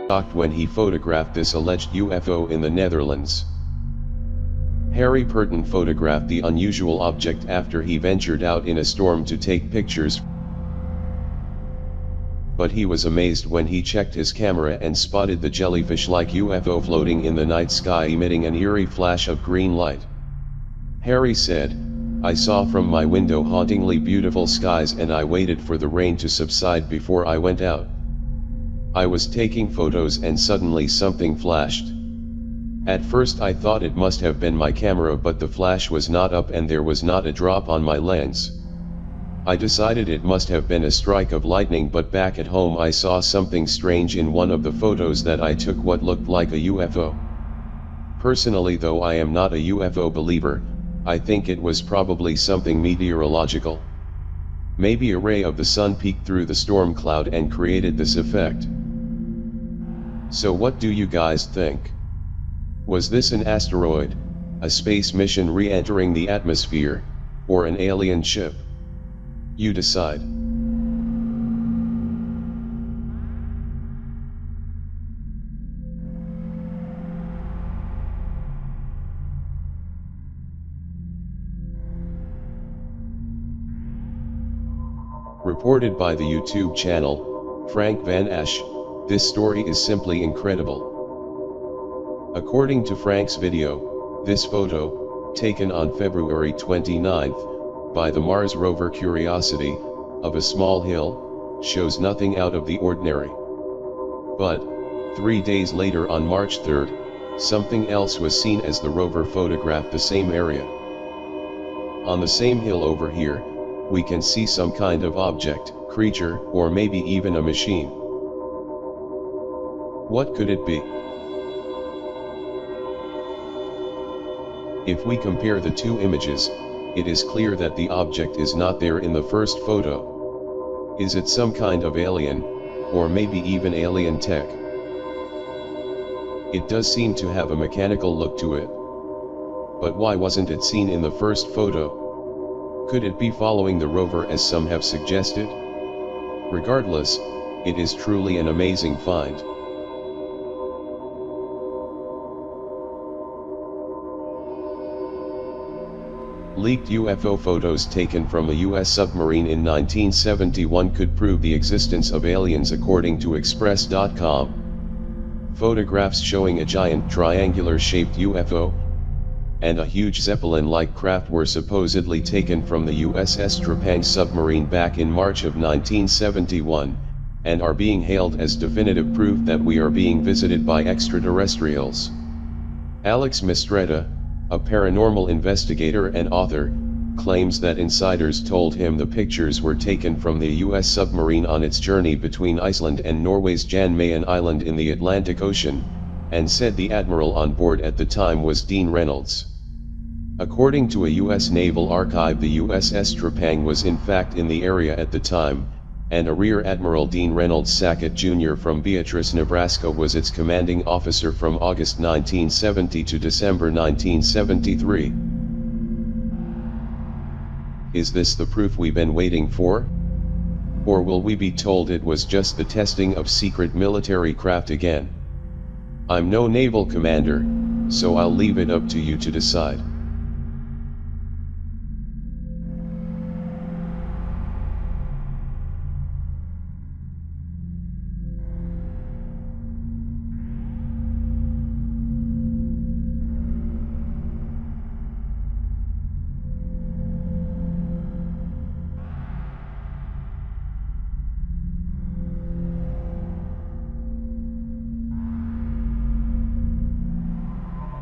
shocked when he photographed this alleged UFO in the Netherlands. Harry Purton photographed the unusual object after he ventured out in a storm to take pictures, but he was amazed when he checked his camera and spotted the jellyfish-like UFO floating in the night sky emitting an eerie flash of green light. Harry said, "I saw from my window hauntingly beautiful skies and I waited for the rain to subside before I went out. I was taking photos and suddenly something flashed. At first I thought it must have been my camera, but the flash was not up and there was not a drop on my lens. I decided it must have been a strike of lightning, but back at home I saw something strange in one of the photos that I took, what looked like a UFO. Personally, though I am not a UFO believer, I think it was probably something meteorological. Maybe a ray of the sun peeked through the storm cloud and created this effect. So what do you guys think? Was this an asteroid, a space mission re-entering the atmosphere, or an alien ship? You decide." Reported by the YouTube channel, Frank Van Ash, this story is simply incredible. According to Frank's video, this photo, taken on February 29th, by the Mars rover Curiosity, of a small hill, shows nothing out of the ordinary. But, 3 days later on March 3rd, something else was seen as the rover photographed the same area. On the same hill over here, we can see some kind of object, creature, or maybe even a machine. What could it be? If we compare the two images, it is clear that the object is not there in the first photo. Is it some kind of alien, or maybe even alien tech? It does seem to have a mechanical look to it. But why wasn't it seen in the first photo? Could it be following the rover as some have suggested? Regardless, it is truly an amazing find. Leaked UFO photos taken from a US submarine in 1971 could prove the existence of aliens, according to Express.com. Photographs showing a giant triangular-shaped UFO and a huge Zeppelin-like craft were supposedly taken from the USS Trepang submarine back in March of 1971, and are being hailed as definitive proof that we are being visited by extraterrestrials. Alex Mistretta, a paranormal investigator and author, claims that insiders told him the pictures were taken from the US submarine on its journey between Iceland and Norway's Jan Mayen Island in the Atlantic Ocean, and said the admiral on board at the time was Dean Reynolds. According to a US naval archive, the USS Trepang was in fact in the area at the time, and a Rear Admiral Dean Reynolds Sackett Jr. from Beatrice, Nebraska was its commanding officer from August 1970 to December 1973. Is this the proof we've been waiting for? Or will we be told it was just the testing of secret military craft again? I'm no naval commander, so I'll leave it up to you to decide.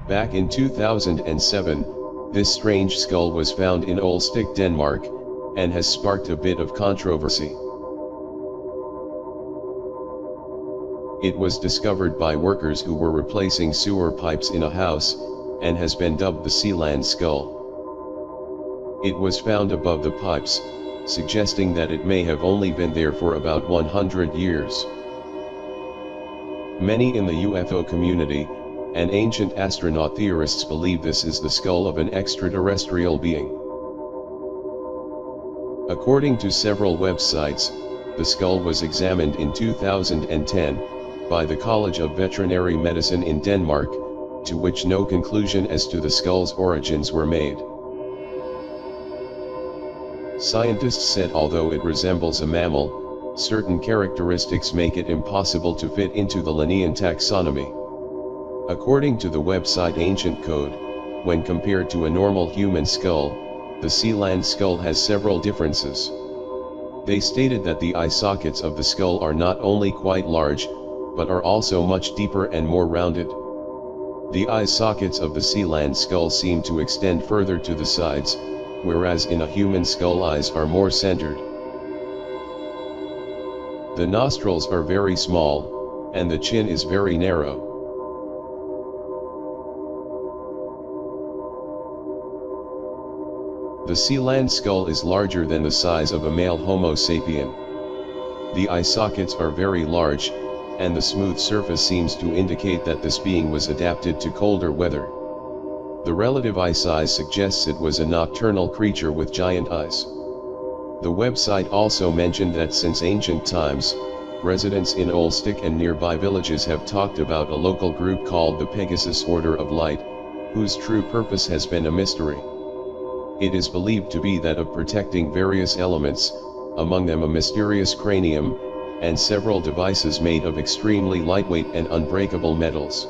Back in 2007, this strange skull was found in Olstik, Denmark, and has sparked a bit of controversy. It was discovered by workers who were replacing sewer pipes in a house, and has been dubbed the Sealand skull. It was found above the pipes, suggesting that it may have only been there for about 100 years. Many in the UFO community, and ancient astronaut theorists believe this is the skull of an extraterrestrial being. According to several websites, the skull was examined in 2010, by the College of Veterinary Medicine in Denmark, to which no conclusion as to the skull's origins were made. Scientists said although it resembles a mammal, certain characteristics make it impossible to fit into the Linnean taxonomy. According to the website Ancient Code, when compared to a normal human skull, the sea-land skull has several differences. They stated that the eye sockets of the skull are not only quite large, but are also much deeper and more rounded. The eye sockets of the sea-land skull seem to extend further to the sides, whereas in a human skull eyes are more centered. The nostrils are very small, and the chin is very narrow. The sea-land skull is larger than the size of a male Homo sapien. The eye sockets are very large, and the smooth surface seems to indicate that this being was adapted to colder weather. The relative eye size suggests it was a nocturnal creature with giant eyes. The website also mentioned that since ancient times, residents in Olstick and nearby villages have talked about a local group called the Pegasus Order of Light, whose true purpose has been a mystery. It is believed to be that of protecting various elements, among them a mysterious cranium, and several devices made of extremely lightweight and unbreakable metals.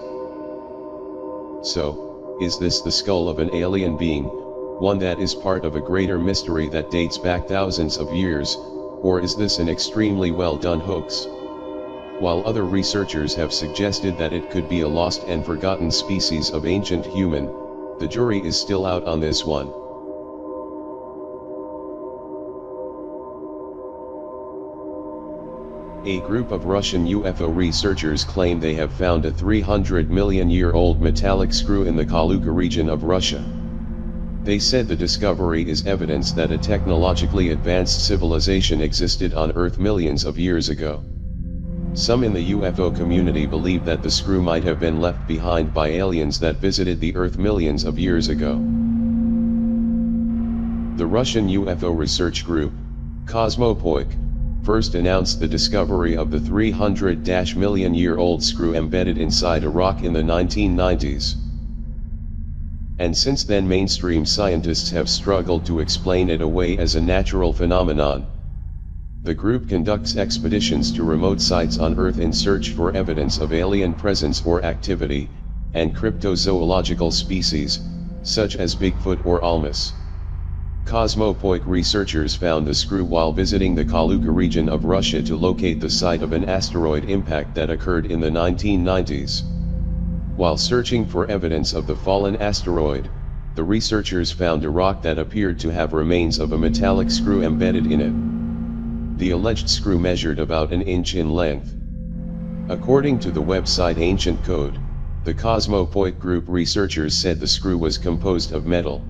So, is this the skull of an alien being, one that is part of a greater mystery that dates back thousands of years, or is this an extremely well done hoax? While other researchers have suggested that it could be a lost and forgotten species of ancient human, the jury is still out on this one. A group of Russian UFO researchers claim they have found a 300-million-year-old metallic screw in the Kaluga region of Russia. They said the discovery is evidence that a technologically advanced civilization existed on Earth millions of years ago. Some in the UFO community believe that the screw might have been left behind by aliens that visited the Earth millions of years ago. The Russian UFO research group, Cosmopoic, first announced the discovery of the 300-million-year-old screw embedded inside a rock in the 1990s. And since then mainstream scientists have struggled to explain it away as a natural phenomenon. The group conducts expeditions to remote sites on Earth in search for evidence of alien presence or activity, and cryptozoological species, such as Bigfoot or Almas. Cosmopoic researchers found the screw while visiting the Kaluga region of Russia to locate the site of an asteroid impact that occurred in the 1990s. While searching for evidence of the fallen asteroid, the researchers found a rock that appeared to have remains of a metallic screw embedded in it. The alleged screw measured about an inch in length. According to the website Ancient Code, the Cosmopoic group researchers said the screw was composed of metal.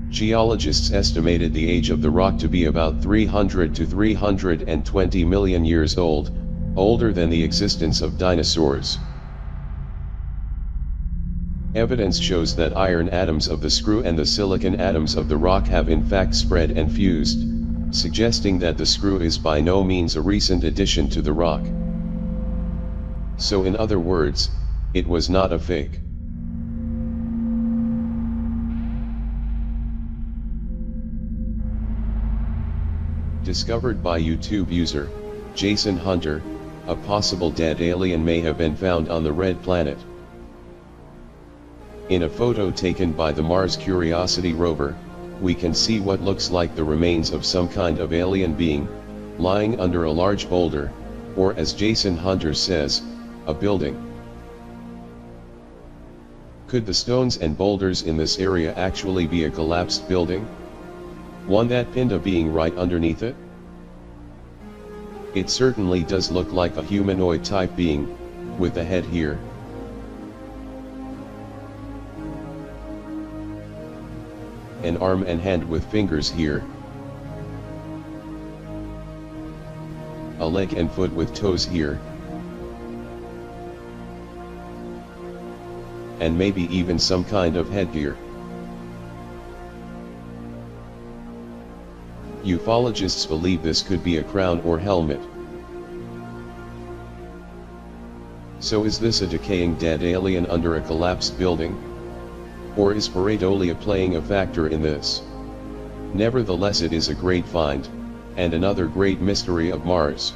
Geologists estimated the age of the rock to be about 300 to 320 million years old, older than the existence of dinosaurs. Evidence shows that iron atoms of the screw and the silicon atoms of the rock have in fact spread and fused, suggesting that the screw is by no means a recent addition to the rock. So in other words, it was not a fake. Discovered by YouTube user, Jason Hunter, a possible dead alien may have been found on the Red Planet. In a photo taken by the Mars Curiosity rover, we can see what looks like the remains of some kind of alien being, lying under a large boulder, or as Jason Hunter says, a building. Could the stones and boulders in this area actually be a collapsed building? One that pinned a being right underneath it? It certainly does look like a humanoid type being, with the head here. An arm and hand with fingers here. A leg and foot with toes here. And maybe even some kind of headgear. Ufologists believe this could be a crown or helmet. So is this a decaying dead alien under a collapsed building? Or is pareidolia playing a factor in this? Nevertheless, it is a great find, and another great mystery of Mars.